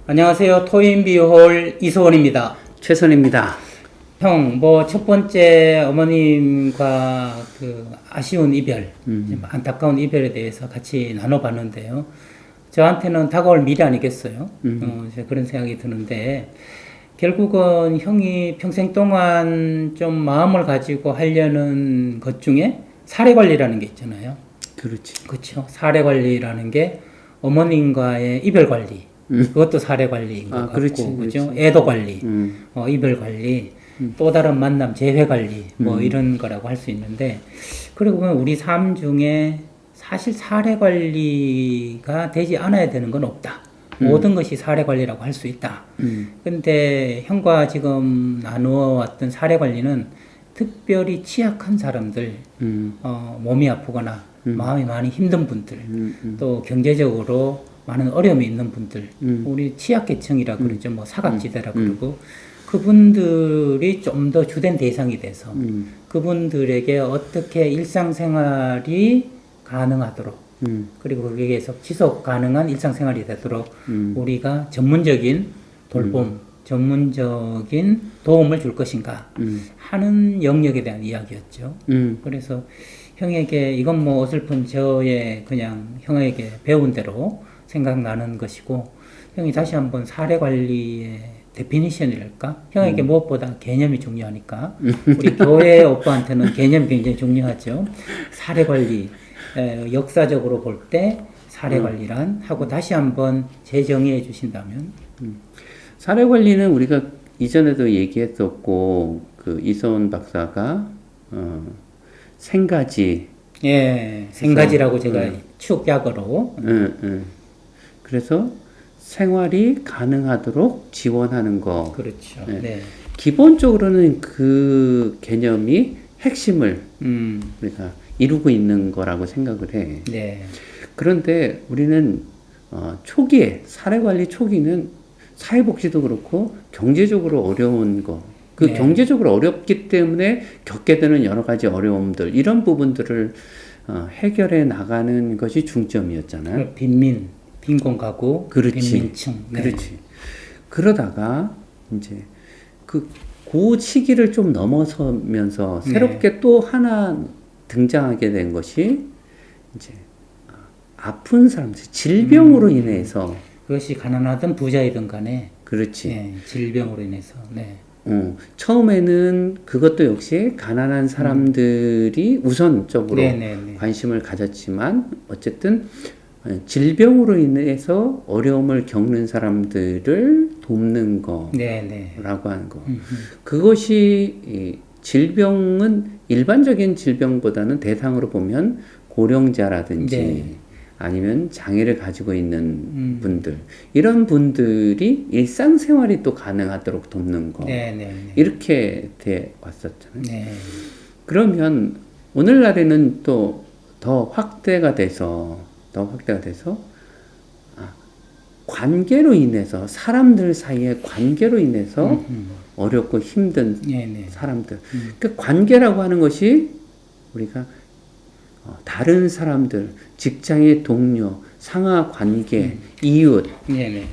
안녕하세요. 토인비홀 이소원입니다. 최선입니다. 형, 첫 번째 어머님과 그 아쉬운 이별, 안타까운 이별에 대해서 같이 나눠봤는데요. 저한테는 다가올 미래 아니겠어요? 이제 그런 생각이 드는데, 결국은 형이 평생 동안 좀 마음을 가지고 하려는 것 중에 사례 관리라는 게 있잖아요. 그렇지. 그렇죠. 사례 관리라는 게 어머님과의 이별 관리. 그것도 사례 관리인 것 같고, 그렇지, 그죠? 그렇지. 애도 관리, 이별 관리, 음. 또 다른 만남 재회 관리, 이런 거라고 할 수 있는데, 그리고 보면 우리 삶 중에 사실 사례 관리가 되지 않아야 되는 건 없다. 모든 것이 사례 관리라고 할 수 있다. 근데 형과 지금 나누어 왔던 사례 관리는 특별히 취약한 사람들, 몸이 아프거나 마음이 많이 힘든 분들, 또 경제적으로 많은 어려움이 있는 분들, 우리 취약계층이라 그러죠. 뭐 사각지대라 그러고, 그분들이 좀 더 주된 대상이 돼서 그분들에게 어떻게 일상생활이 가능하도록, 그리고 거기에 계속 지속 가능한 일상생활이 되도록 우리가 전문적인 돌봄, 전문적인 도움을 줄 것인가 하는 영역에 대한 이야기였죠. 그래서 형에게 이건 뭐 어설픈 저의 그냥 형에게 배운 대로 생각나는 것이고, 형이 다시 한번 사례 관리의 데피니션이랄까? 형에게 무엇보다 개념이 중요하니까 우리 교회 오빠한테는 개념이 굉장히 중요하죠. 사례 관리, 역사적으로 볼 때 사례 관리란 하고 다시 한번 재정의해 주신다면. 사례 관리는 우리가 이전에도 얘기했었고, 그 이소은 박사가 생가지. 예, 생가지라고 제가 축약으로. 그래서 생활이 가능하도록 지원하는 거. 그렇죠. 네. 네. 기본적으로는 그 개념이 핵심을 우리가 이루고 있는 거라고 생각을 해. 네. 그런데 우리는 초기에 사례관리 초기는 사회복지도 그렇고 경제적으로 어려운 거, 그 네. 경제적으로 어렵기 때문에 겪게 되는 여러 가지 어려움들, 이런 부분들을 해결해 나가는 것이 중점이었잖아요. 빈곤 가구, 그렇지. 빈민층. 네. 그렇지. 그러다가 이제 그 시기를 좀 넘어서면서 새롭게 또 하나 등장하게 된 것이 이제 아픈 사람들, 질병으로 인해서. 그것이 가난하든 부자이든 간에. 그렇지. 네, 질병으로 인해서. 네. 처음에는 그것도 역시 가난한 사람들이 우선적으로 네네네. 관심을 가졌지만, 어쨌든 질병으로 인해서 어려움을 겪는 사람들을 돕는 네네. 거라고 하는 거. 그것이 질병은 일반적인 질병보다는 대상으로 보면 고령자라든지 네. 아니면 장애를 가지고 있는 분들, 이런 분들이 일상생활이 또 가능하도록 돕는 거. 네네네. 이렇게 돼 왔었잖아요. 네. 그러면 오늘날에는 또 더 확대가 돼서 관계로 인해서, 사람들 사이의 관계로 인해서 어렵고 힘든 네네. 사람들. 그 관계라고 하는 것이 우리가 다른 사람들, 직장의 동료, 상하 관계, 이웃, 네네.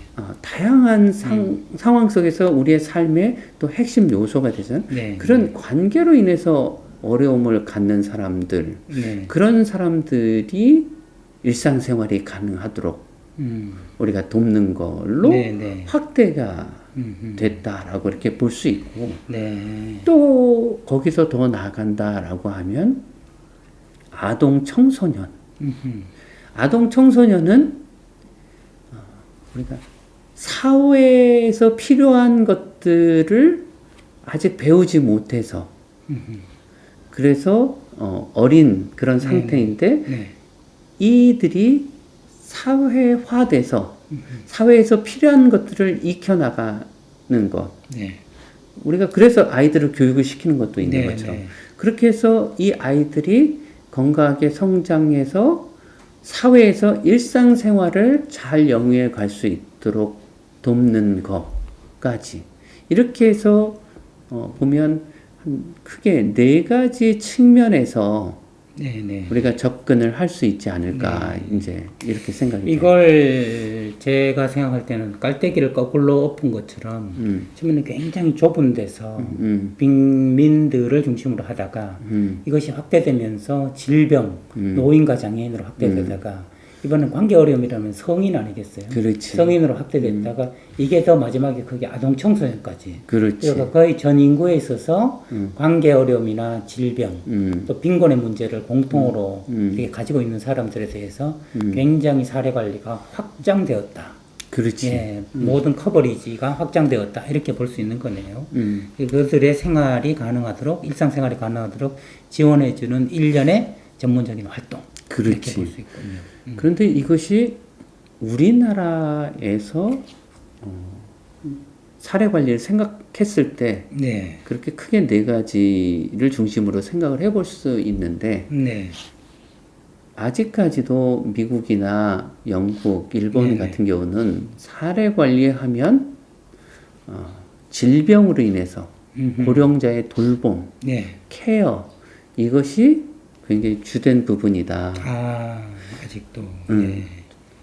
다양한 상황 속에서 우리의 삶의 또 핵심 요소가 되잖아요. 네. 그런 관계로 인해서 어려움을 갖는 사람들, 네. 그런 사람들이 일상생활이 가능하도록 우리가 돕는 걸로 네네. 확대가 됐다라고 이렇게 볼 수 있고, 네. 또 거기서 더 나아간다라고 하면 아동 청소년. 아동 청소년은 우리가 사회에서 필요한 것들을 아직 배우지 못해서 그래서 어린 그런 상태인데, 네. 이들이 사회화돼서 사회에서 필요한 것들을 익혀나가는 것. 네. 우리가 그래서 아이들을 교육을 시키는 것도 있는 네, 것처럼. 네. 그렇게 해서 이 아이들이 건강하게 성장해서 사회에서 일상생활을 잘 영위해 갈 수 있도록 돕는 것까지. 이렇게 해서 보면 크게 4가지 측면에서 네네. 우리가 접근을 할 수 있지 않을까 이제 이렇게 생각이 돼요. 이걸 제가 생각할 때는 깔때기를 거꾸로 엎은 것처럼 처음에는 굉장히 좁은 데서 빈민들을 중심으로 하다가 이것이 확대되면서 질병, 노인과 장애인으로 확대되다가 이번엔 관계 어려움이라면 성인 아니겠어요? 그렇지. 성인으로 확대됐다가 이게 더 마지막에 그게 아동 청소년까지. 그렇지. 그러니까 거의 전 인구에 있어서 관계 어려움이나 질병, 또 빈곤의 문제를 공통으로 이렇게 가지고 있는 사람들에 대해서 굉장히 사례 관리가 확장되었다. 그렇지. 예, 모든 커버리지가 확장되었다. 이렇게 볼 수 있는 거네요. 그들의 생활이 가능하도록, 일상생활이 가능하도록 지원해주는 일련의 전문적인 활동. 이렇게 그렇지. 볼 수 있군요. 그런데 이것이 우리나라에서 사례 관리를 생각했을 때 네. 그렇게 크게 네 가지를 중심으로 생각을 해볼 수 있는데 네. 아직까지도 미국이나 영국, 일본 네네. 같은 경우는 사례 관리하면 질병으로 인해서 고령자의 돌봄, 네. 케어 이것이 굉장히 주된 부분이다. 아직도. 음.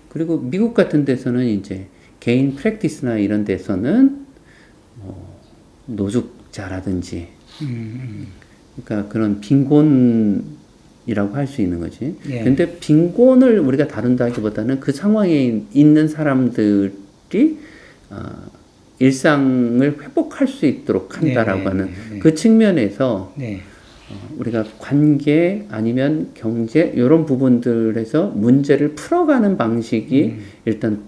그리고 미국 같은 데서는 이제 개인 프랙티스나 이런 데서는 노숙자라든지 그러니까 그런 빈곤이라고 할 수 있는 거지. 예. 근데 빈곤을 우리가 다룬다기보다는 그 상황에 있는 사람들이 일상을 회복할 수 있도록 한다라고 네, 하는 네, 네. 그 측면에서 네. 우리가 관계 아니면 경제 이런 부분들에서 문제를 풀어가는 방식이 일단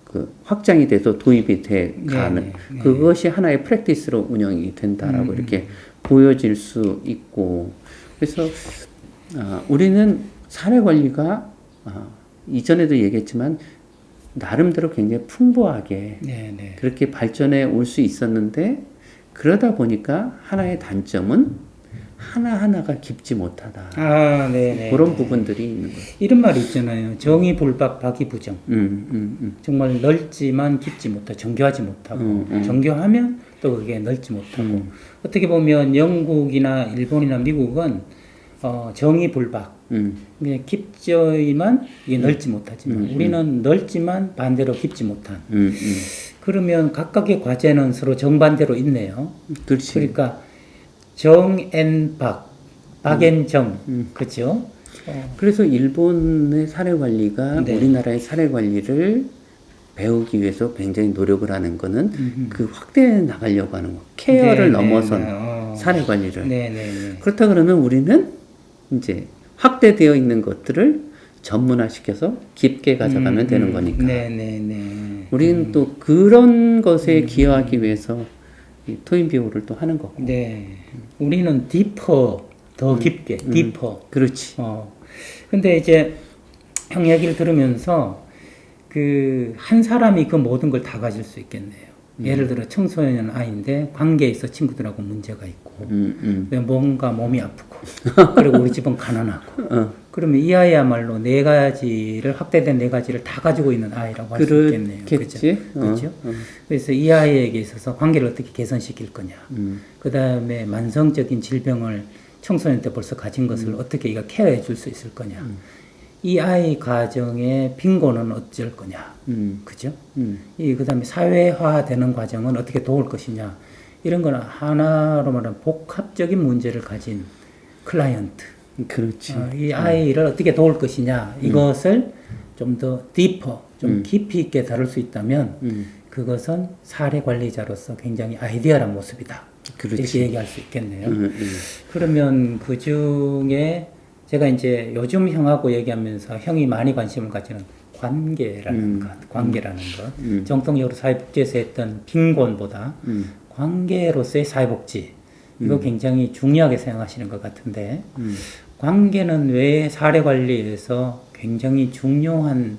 그 확장이 돼서 도입이 돼 가는 네, 네. 그것이 하나의 프랙티스로 운영이 된다라고 이렇게 보여질 수 있고 그래서 우리는 사례 관리가 이전에도 얘기했지만 나름대로 굉장히 풍부하게 네, 네. 그렇게 발전해 올 수 있었는데 그러다 보니까 하나의 단점은 하나하나가 깊지 못하다. 네, 네. 그런 부분들이 있는 거예요. 이런 말이 있잖아요. 정의 불박, 박이 부정. 정말 넓지만 깊지 못하고 정교하지 못하고 정교하면 또 그게 넓지 못하고 어떻게 보면 영국이나 일본이나 미국은 정의 불박 그냥 깊지만 이게 넓지 못하지만 우리는 넓지만 반대로 깊지 못한 그러면 각각의 과제는 서로 정반대로 있네요. 그렇지. 그러니까 정앤박, 박앤정, 그렇죠? 그래서 일본의 사례 관리가 네. 우리나라의 사례 관리를 배우기 위해서 굉장히 노력을 하는 거는 그 확대해 나가려고 하는 거. 케어를 네, 넘어선 네, 사례 관리를. 네, 네, 네. 그렇다 그러면 우리는 이제 확대되어 있는 것들을 전문화시켜서 깊게 가져가면 되는 거니까. 네, 네, 네. 우리는 또 그런 것에 기여하기 위해서 이 토인비오를 또 하는 거고. 네. 우리는 디퍼, 더 깊게, 디퍼. 그렇지. 근데 이제 형 얘기를 들으면서 그 한 사람이 그 모든 걸 다 가질 수 있겠네요. 예를 들어 청소년 아이인데 관계에 있어 친구들하고 문제가 있고 뭔가 몸이 아프고 그리고 우리 집은 가난하고 그러면 이 아이야말로 네 가지를 확대된 네 가지를 다 가지고 있는 아이라고 할 수 있겠네요. 그렇겠지. 그렇죠? 그래서 이 아이에게 있어서 관계를 어떻게 개선시킬 거냐. 그 다음에 만성적인 질병을 청소년 때 벌써 가진 것을 어떻게 이가 케어해 줄 수 있을 거냐. 이 아이 가정의 빈곤은 어쩔 거냐. 그죠? 그 다음에 사회화되는 과정은 어떻게 도울 것이냐. 이런 거는 하나로 말하면 복합적인 문제를 가진 클라이언트. 그렇지. 이 아이를 어떻게 도울 것이냐. 이것을 좀 더 디퍼, 좀 깊이 있게 다룰 수 있다면 그것은 사례 관리자로서 굉장히 아이디어란 모습이다. 그렇지. 이렇게 얘기할 수 있겠네요. 그러면 그 중에 제가 이제 요즘 형하고 얘기하면서 형이 많이 관심을 가지는 관계라는 것, 관계라는 것. 정통적으로 사회복지에서 했던 빈곤보다 관계로서의 사회복지. 이거 굉장히 중요하게 생각하시는 것 같은데, 관계는 왜 사례 관리에서 굉장히 중요한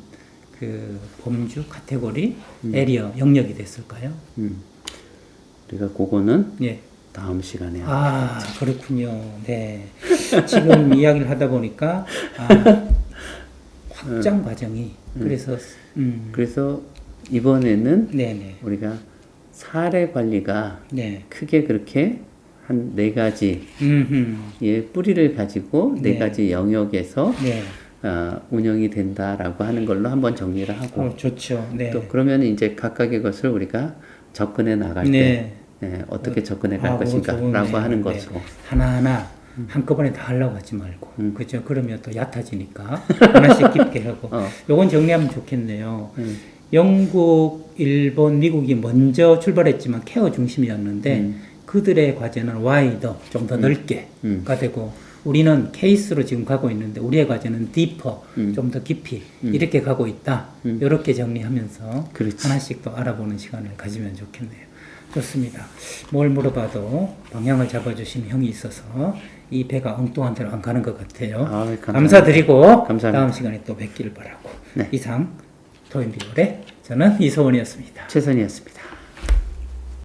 그 범주, 카테고리, 에리어, 영역이 됐을까요? 우리가 그거는 예. 다음 시간에. 그렇군요. 네. 지금 이야기를 하다 보니까, 확장 과정이, 그래서 이번에는 네네. 우리가 사례 관리가 네. 크게 그렇게 한 네 가지의 음흠. 뿌리를 가지고 네 네. 가지 영역에서 네. 운영이 된다라고 하는 걸로 한번 정리를 하고 좋죠. 네. 또 그러면 이제 각각의 것을 우리가 접근해 나갈 네. 때 어떻게 접근해 갈 그거 것인가라고 좋으네요. 하는 네. 것으로 하나하나 한꺼번에 다 하려고 하지 말고 그죠? 그러면 또 얕아지니까 하나씩 깊게 하고 요건 정리하면 좋겠네요. 영국, 일본, 미국이 먼저 출발했지만 케어 중심이었는데 그들의 과제는 와이더 좀 더 넓게가 되고 우리는 케이스로 지금 가고 있는데 우리의 과제는 디퍼 좀 더 깊이 이렇게 가고 있다. 이렇게 정리하면서 그렇지. 하나씩 또 알아보는 시간을 가지면 좋겠네요. 좋습니다. 뭘 물어봐도 방향을 잡아주신 형이 있어서 이 배가 엉뚱한 데로 안 가는 것 같아요. 감사합니다. 감사드리고 감사합니다. 다음 시간에 또 뵙기를 바라고 네. 이상 토인비올의 저는 이소원이었습니다. 최선이었습니다.